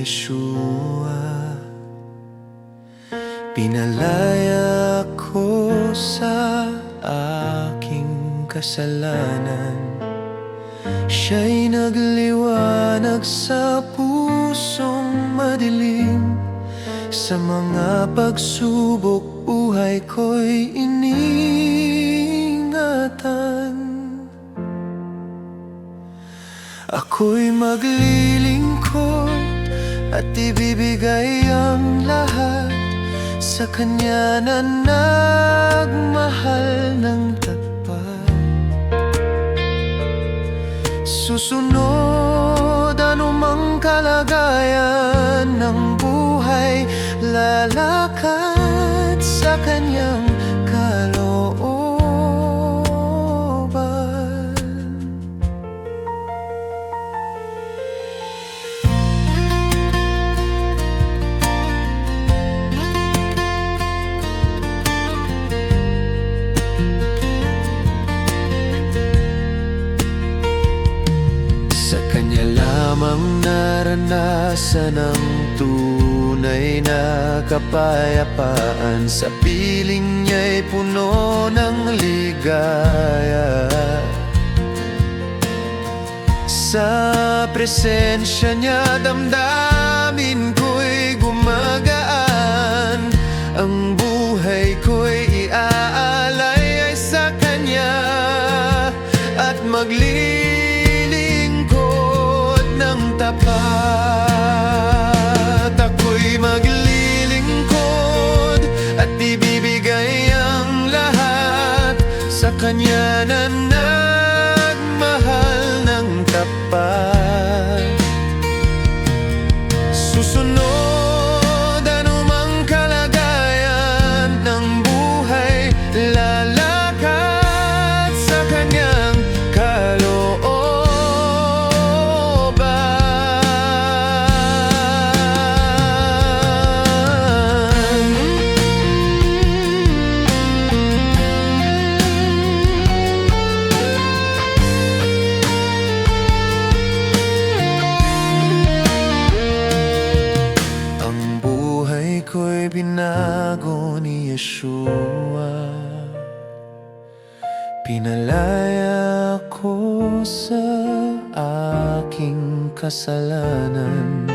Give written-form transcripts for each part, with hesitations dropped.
Yeshua. Pinalaya ko sa aking kasalanan, siya'y nagliwanag sa pusong madilim. Sa mga pagsubok, buhay ko'y iniingatan. Ako'y maglilingkod at ibibigay ang lahat sa Kanya na nagmahal ng tapat. Susunod anumang kalagayan ng buhay, lalakad sa Kanyang kalooban. Sa Kanya lamang naranasan ang tunay na kapayapaan. Sa piling niya'y puno ng ligaya. Sa presensya niya, damdamin ko'y gumagaan. Ang buhay ko'y iaalay ay sa Kanya at maglilingkod ng tapat. Ako'y maglilingkod at ibibigay ang lahat sa Kanya na nagmahal ng tapat. Susunod anumang kalagayan ng buhay, lalakad sa Kanyang ko'y binago ni Yeshua. Pinalaya ko sa aking kasalanan,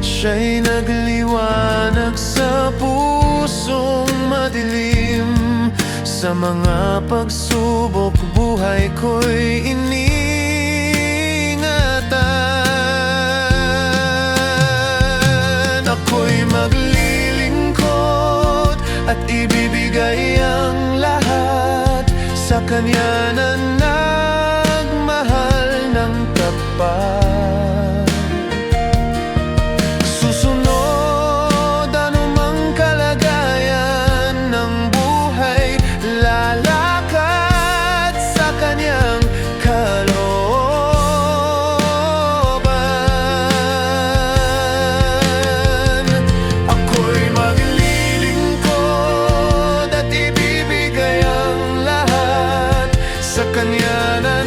siya'y nagliwanag sa pusong madilim. Sa mga pagsubok, buhay ko'y iniingatan. Ako'y maglilingkod at ibibigay ang lahat sa Kanya na nagmahal ng tapat. Susunod anumang kalagayan ng buhay, lalakad sa Kanyang kalooban. Ako'y maglilingkod at ibibigay ang lahat sa Kanya na